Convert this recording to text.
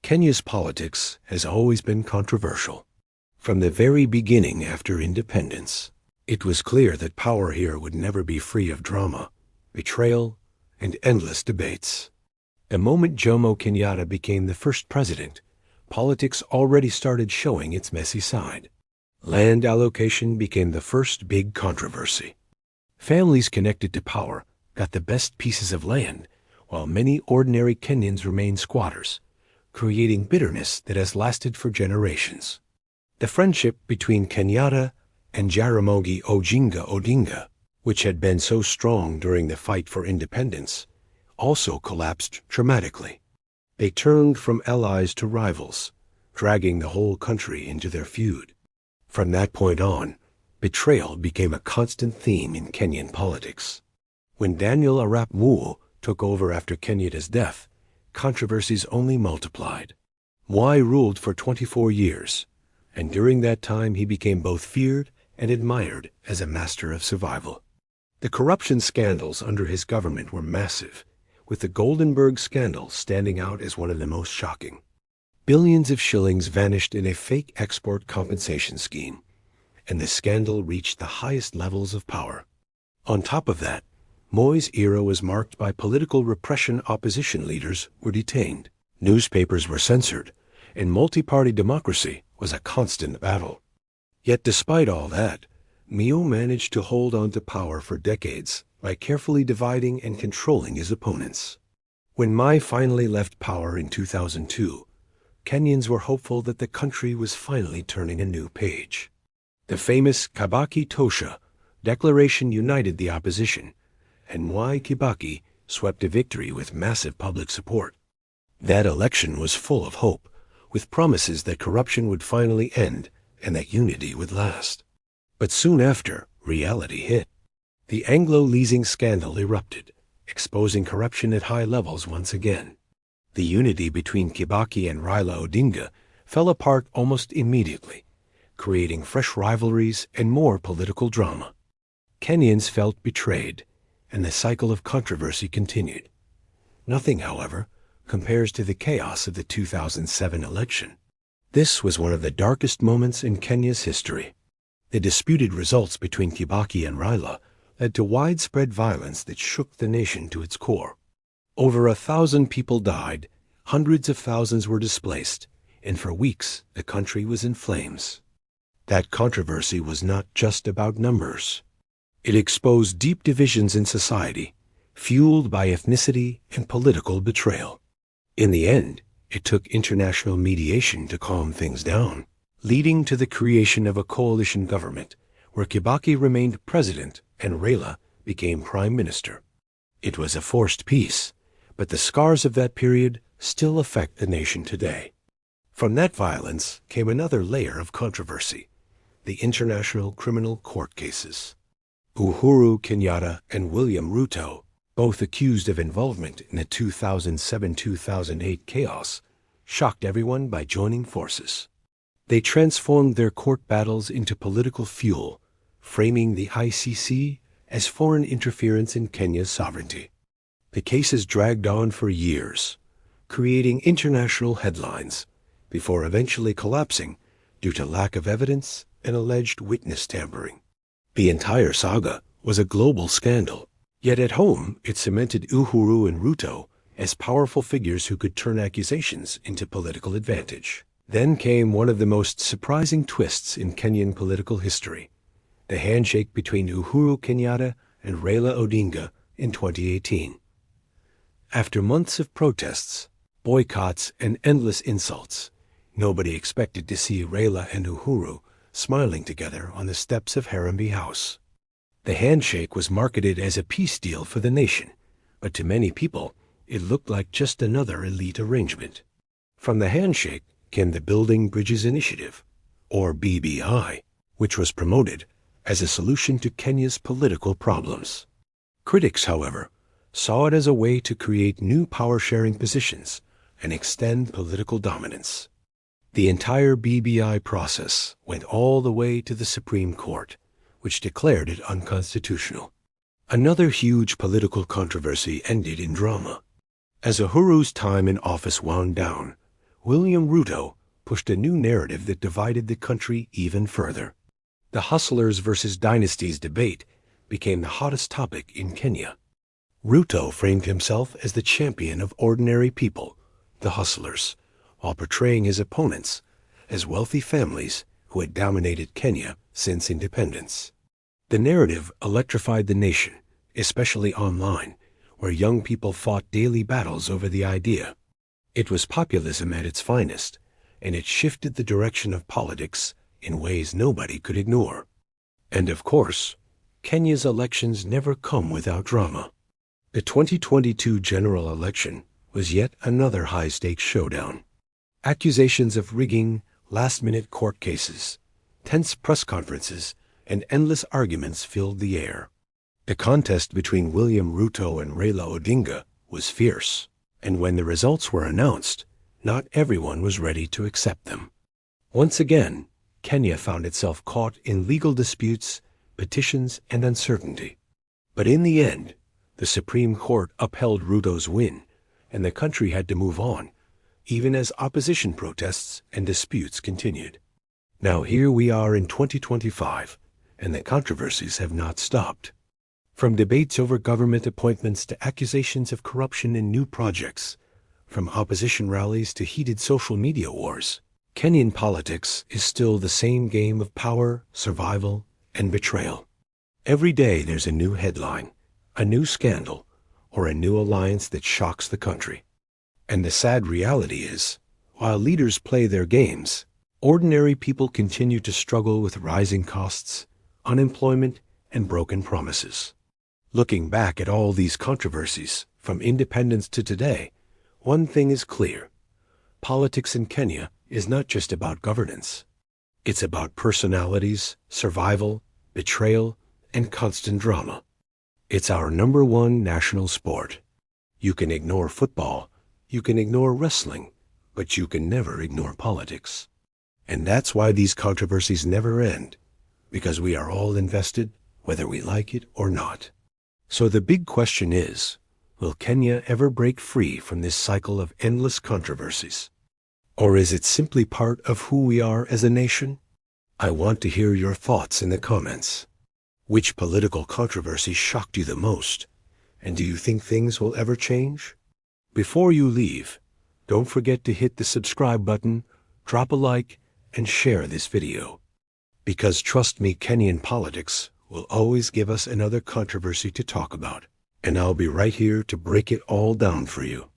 Kenya's politics has always been controversial. From the very beginning after independence, it was clear that power here would never be free of drama, betrayal, and endless debates. The moment Jomo Kenyatta became the first president, politics already started showing its messy side. Land allocation became the first big controversy. Families connected to power got the best pieces of land, while many ordinary Kenyans remained squatters, creating bitterness that has lasted for generations. The friendship between Kenyatta and Jaramogi Oginga Odinga, which had been so strong during the fight for independence, also collapsed dramatically. They turned from allies to rivals, dragging the whole country into their feud. From that point on, betrayal became a constant theme in Kenyan politics. When Daniel Arap Moi took over after Kenyatta's death, controversies only multiplied. Mwai ruled for 24 years, and during that time he became both feared and admired as a master of survival. The corruption scandals under his government were massive, with the Goldenberg scandal standing out as one of the most shocking. Billions of shillings vanished in a fake export compensation scheme, and the scandal reached the highest levels of power. On top of that, Moi's era was marked by political repression. Opposition leaders were detained, newspapers were censored, and multi-party democracy was a constant battle. Yet despite all that, Moi managed to hold on to power for decades by carefully dividing and controlling his opponents. When Moi finally left power in 2002, Kenyans were hopeful that the country was finally turning a new page. The famous Kibaki Tosha declaration united the opposition, and Mwai Kibaki swept a victory with massive public support. That election was full of hope, with promises that corruption would finally end and that unity would last. But soon after, reality hit. The Anglo-leasing scandal erupted, exposing corruption at high levels once again. The unity between Kibaki and Raila Odinga fell apart almost immediately, creating fresh rivalries and more political drama. Kenyans felt betrayed, and the cycle of controversy continued. Nothing, however, compares to the chaos of the 2007 election. This was one of the darkest moments in Kenya's history. The disputed results between Kibaki and Raila led to widespread violence that shook the nation to its core. Over 1,000 people died, hundreds of thousands were displaced, and for weeks the country was in flames. That controversy was not just about numbers. It exposed deep divisions in society, fueled by ethnicity and political betrayal. In the end, it took international mediation to calm things down, leading to the creation of a coalition government, where Kibaki remained president and Raila became prime minister. It was a forced peace, but the scars of that period still affect the nation today. From that violence came another layer of controversy: the international criminal court cases. Uhuru Kenyatta and William Ruto, both accused of involvement in the 2007-2008 chaos, shocked everyone by joining forces. They transformed their court battles into political fuel, framing the ICC as foreign interference in Kenya's sovereignty. The cases dragged on for years, creating international headlines, before eventually collapsing due to lack of evidence and alleged witness tampering. The entire saga was a global scandal, yet at home it cemented Uhuru and Ruto as powerful figures who could turn accusations into political advantage. Then came one of the most surprising twists in Kenyan political history: the handshake between Uhuru Kenyatta and Raila Odinga in 2018. After months of protests, boycotts, and endless insults, nobody expected to see Raila and Uhuru smiling together on the steps of Harambee House. The handshake was marketed as a peace deal for the nation, but to many people, it looked like just another elite arrangement. From the handshake came the Building Bridges Initiative, or BBI, which was promoted as a solution to Kenya's political problems. Critics, however, saw it as a way to create new power-sharing positions and extend political dominance. The entire BBI process went all the way to the Supreme Court, which declared it unconstitutional. Another huge political controversy ended in drama. As Uhuru's time in office wound down, William Ruto pushed a new narrative that divided the country even further. The hustlers versus dynasties debate became the hottest topic in Kenya. Ruto framed himself as the champion of ordinary people, the hustlers, while portraying his opponents as wealthy families who had dominated Kenya since independence. The narrative electrified the nation, especially online, where young people fought daily battles over the idea. It was populism at its finest, and it shifted the direction of politics in ways nobody could ignore. And of course, Kenya's elections never come without drama. The 2022 general election was yet another high-stakes showdown. Accusations of rigging, last-minute court cases, tense press conferences, and endless arguments filled the air. The contest between William Ruto and Raila Odinga was fierce, and when the results were announced, not everyone was ready to accept them. Once again, Kenya found itself caught in legal disputes, petitions, and uncertainty. But in the end, the Supreme Court upheld Ruto's win, and the country had to move on, even as opposition protests and disputes continued. Now here we are in 2025, and the controversies have not stopped. From debates over government appointments to accusations of corruption in new projects, from opposition rallies to heated social media wars, Kenyan politics is still the same game of power, survival, and betrayal. Every day there's a new headline, a new scandal, or a new alliance that shocks the country. And the sad reality is, while leaders play their games, ordinary people continue to struggle with rising costs, unemployment, and broken promises. Looking back at all these controversies, from independence to today, one thing is clear. Politics in Kenya is not just about governance. It's about personalities, survival, betrayal, and constant drama. It's our number one national sport. You can ignore football, you can ignore wrestling, but you can never ignore politics. And that's why these controversies never end, because we are all invested, whether we like it or not. So the big question is, will Kenya ever break free from this cycle of endless controversies? Or is it simply part of who we are as a nation? I want to hear your thoughts in the comments. Which political controversy shocked you the most? And do you think things will ever change? Before you leave, don't forget to hit the subscribe button, drop a like, and share this video. Because trust me, Kenyan politics will always give us another controversy to talk about, and I'll be right here to break it all down for you.